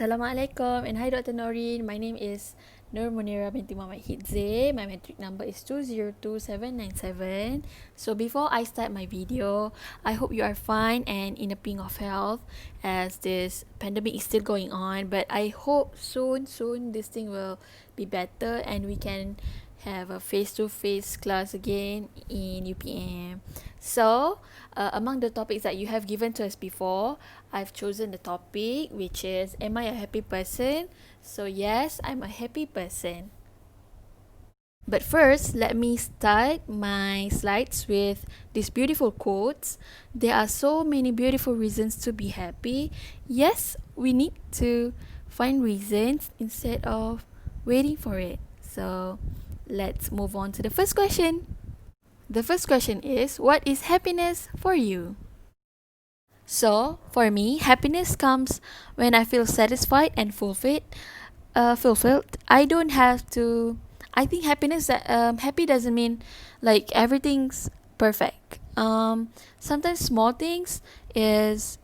Assalamualaikum and hi Dr. Noreen. My name is Nur Munira binti Muhammad Hidze. My metric number is 202797. So before I start my video, I hope you are fine and in a ping of health as this pandemic is still going on. But I hope soon this thing will be better and we can have a face-to-face class again in UPM. So, among the topics that you have given to us before, I've chosen the topic which is, am I a happy person? So yes, I'm a happy person. But first, let me start my slides with these beautiful quotes. There are so many beautiful reasons to be happy. Yes, we need to find reasons instead of waiting for it. So, let's move on to the first question. The first question is, what is happiness for you? So, for me, happiness comes when I feel satisfied and fulfilled. I don't have to. I think happy doesn't mean like everything's perfect. Sometimes small things is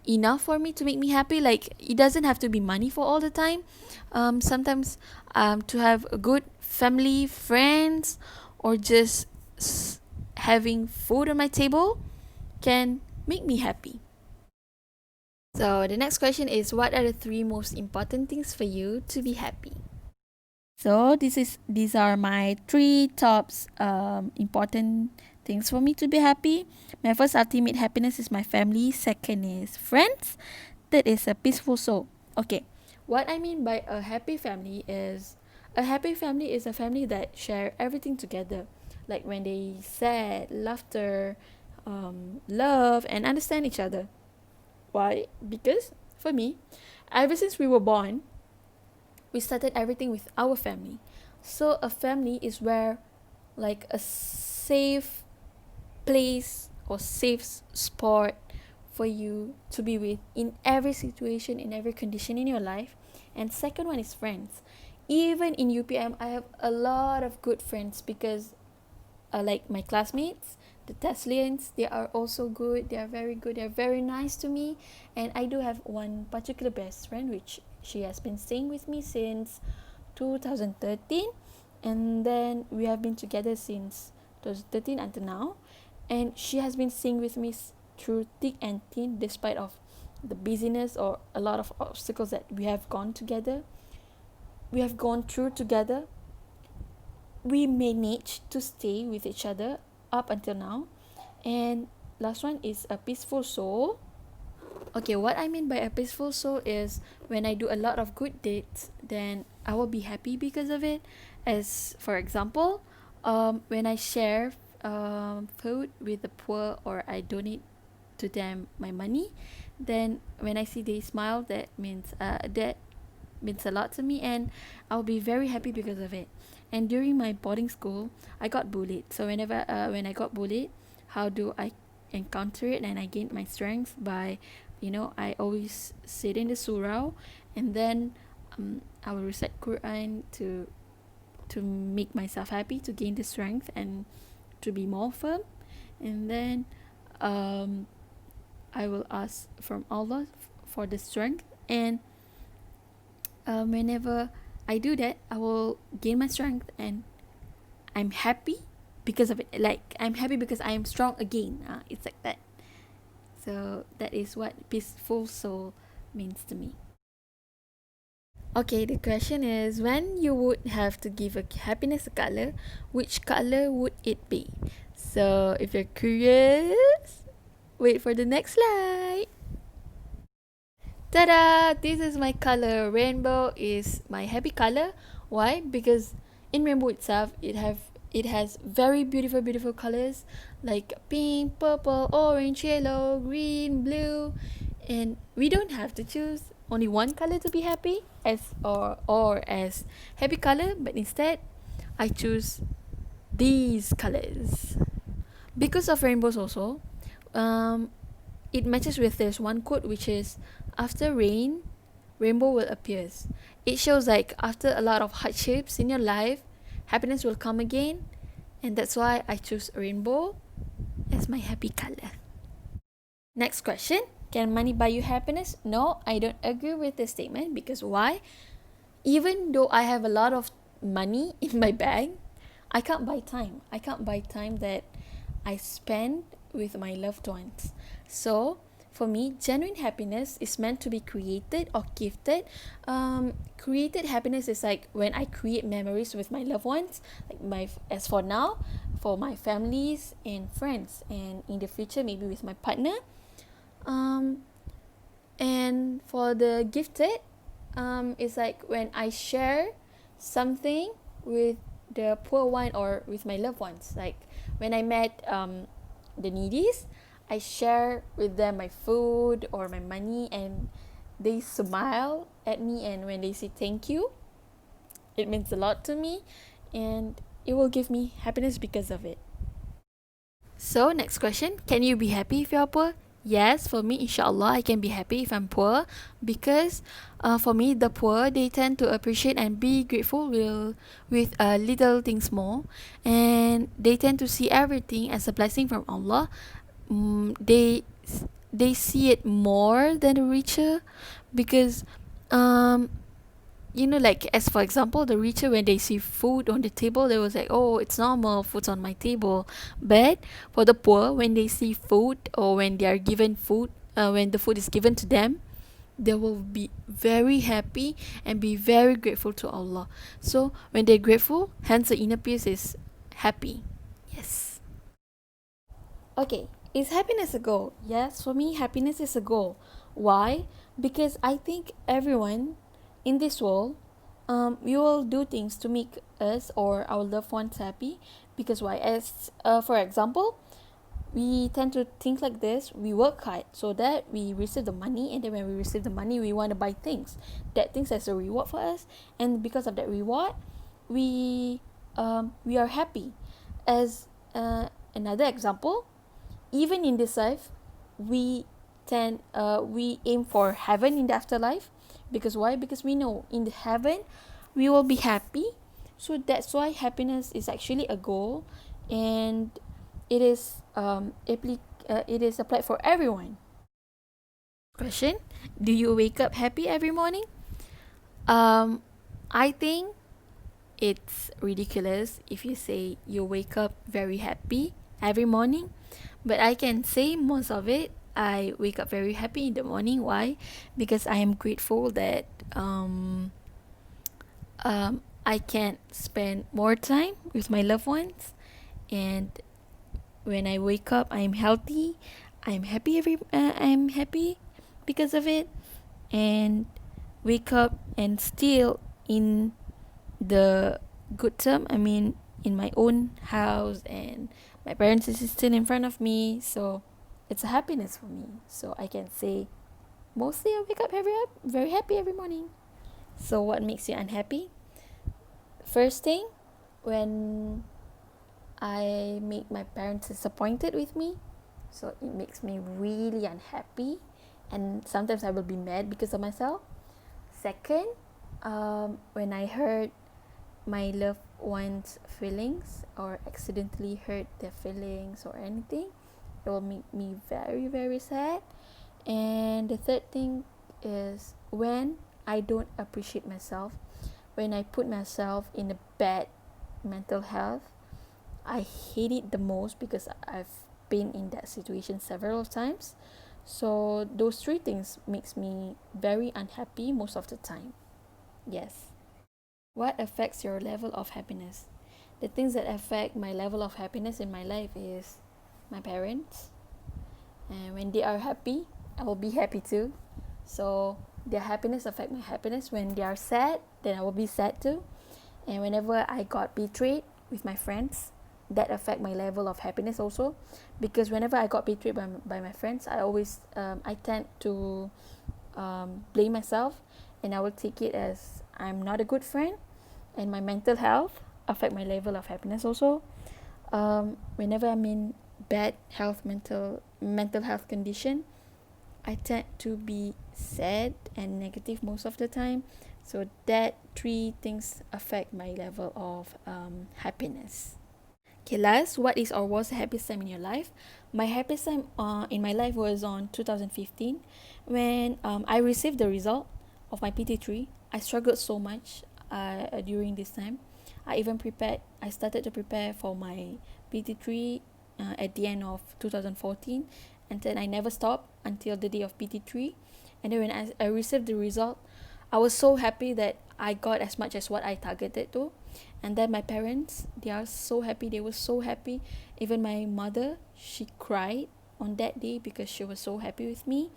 enough for me to make me happy. Like it doesn't have to be money for all the time. Sometimes to have a good family, friends, or just having food on my table can make me happy. So the next question is, what are the three most important things for you to be happy? So these are my three tops important things for me to be happy. My first ultimate happiness is my family. Second is friends. Third is a peaceful soul. Okay, what I mean by a happy family is a family that share everything together, like when they sad, laughter, love, and understand each other. Why? Because for me, ever since we were born, we started everything with our family. So a family is where like a safe place or safe spot for you to be with in every situation, in every condition in your life. And second one is friends. Even in UPM, I have a lot of good friends because like my classmates, the Teslians, they are also good. They are very good. They are very nice to me. And I do have one particular best friend, which she has been staying with me since 2013. And then we have been together since 2013 until now. And she has been staying with me through thick and thin, despite of the busyness or a lot of obstacles that we have gone together. We have gone through together. We managed to stay with each other up until now. And last one is a peaceful soul. Okay, what I mean by a peaceful soul is when I do a lot of good deeds, then I will be happy because of it. As for example, when I share food with the poor or I donate to them my money, then when I see they smile, that means a lot to me, and I'll be very happy because of it. And during my boarding school, I got bullied. So when I got bullied, how do I encounter it? And I gained my strength by, I always sit in the surau, and then I will recite Quran to make myself happy, to gain the strength and to be more firm. And then I will ask from Allah for the strength, and whenever I do that, I will gain my strength and I'm happy because of it. Like I'm happy because I am strong again. It's like that. So that is what peaceful soul means to me. Okay, the question is, when you would have to give a happiness a color, which color would it be? So if you're curious, wait for the next slide. Ta-da! This is my color. Rainbow is my happy color. Why? Because in rainbow itself, it has very beautiful colors like pink, purple, orange, yellow, green, blue, and we don't have to choose only one color to be happy or as happy color, but instead I choose these colors because of rainbows also. It matches with this one quote, which is, after rain, rainbow will appear. It shows like after a lot of hardships in your life, happiness will come again. And that's why I choose rainbow as my happy color. Next question. Can money buy you happiness? No, I don't agree with this statement. Because why? Even though I have a lot of money in my bag, I can't buy time. I can't buy time that I spend with my loved ones. So, for me, genuine happiness is meant to be created or gifted. Created happiness is like when I create memories with my loved ones, like as for now, for my families and friends, and in the future maybe with my partner. And for the gifted, it's like when I share something with the poor one or with my loved ones. Like when I met the needies, I share with them my food or my money, and they smile at me, and when they say thank you, it means a lot to me, and it will give me happiness because of it. So, next question. Can you be happy if you're poor? Yes, for me, inshallah, I can be happy if I'm poor, because for me, the poor, they tend to appreciate and be grateful with little things more, and they tend to see everything as a blessing from Allah. Mm, they see it more than the richer, because um, like, as for example, the richer, when they see food on the table, they was like, oh, it's normal, food's on my table. But for the poor, when they see food, or when they are given food, when the food is given to them, they will be very happy and be very grateful to Allah. So when they're grateful, hence the inner peace is happy. Yes. Okay, is happiness a goal? Yes, for me, happiness is a goal. Why? Because I think everyone in this world, we will do things to make us or our loved ones happy. Because why? As for example, we tend to think like this: we work hard so that we receive the money, and then when we receive the money, we want to buy things, that things as a reward for us, and because of that reward, we are happy. As another example, even in this life, we aim for heaven in the afterlife. Because why? Because we know in the heaven we will be happy. So that's why happiness is actually a goal, and it is it is applied for everyone. Question: do you wake up happy every morning? I think it's ridiculous if you say you wake up very happy every morning, but I can say most of it, I wake up very happy in the morning. Why? Because I am grateful that I can spend more time with my loved ones, and when I wake up, I'm healthy. I'm happy because of it, and wake up and still in the good term. I mean, in my own house, and my parents is still in front of me. So it's a happiness for me. So I can say mostly I wake up very happy every morning. So what makes you unhappy? First thing, when I make my parents disappointed with me, so it makes me really unhappy, and sometimes I will be mad because of myself. Second, when I hurt my loved ones' feelings, or accidentally hurt their feelings or anything, it will make me very, very sad. And the third thing is when I don't appreciate myself, when I put myself in a bad mental health. I hate it the most because I've been in that situation several times. So those three things makes me very unhappy most of the time. Yes. What affects your level of happiness? The things that affect my level of happiness in my life is my parents. And when they are happy, I will be happy too. So their happiness affect my happiness. When they are sad, then I will be sad too. And whenever I got betrayed with my friends, that affect my level of happiness also. Because whenever I got betrayed by my friends, I tend to blame myself, and I will take it as I'm not a good friend, and my mental health affect my level of happiness also. Whenever I'm in bad mental health condition, I tend to be sad and negative most of the time. So that three things affect my level of happiness. Okay, last, what is or was the happiest time in your life? My happiest time in my life was on 2015 when I received the result of my PT3. I struggled so much during this time. I started to prepare for my PT3 at the end of 2014, and then I never stopped until the day of PT3. And then when I received the result, I was so happy that I got as much as what I targeted to. And then my parents, they are so happy. They were so happy. Even my mother, she cried on that day because she was so happy with me.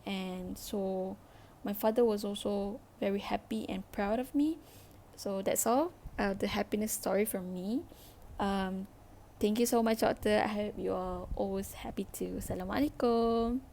And so my father was also very happy and proud of me. So that's all, the happiness story from me. um Thank you so much, doctor. I hope you are always happy too. Assalamualaikum.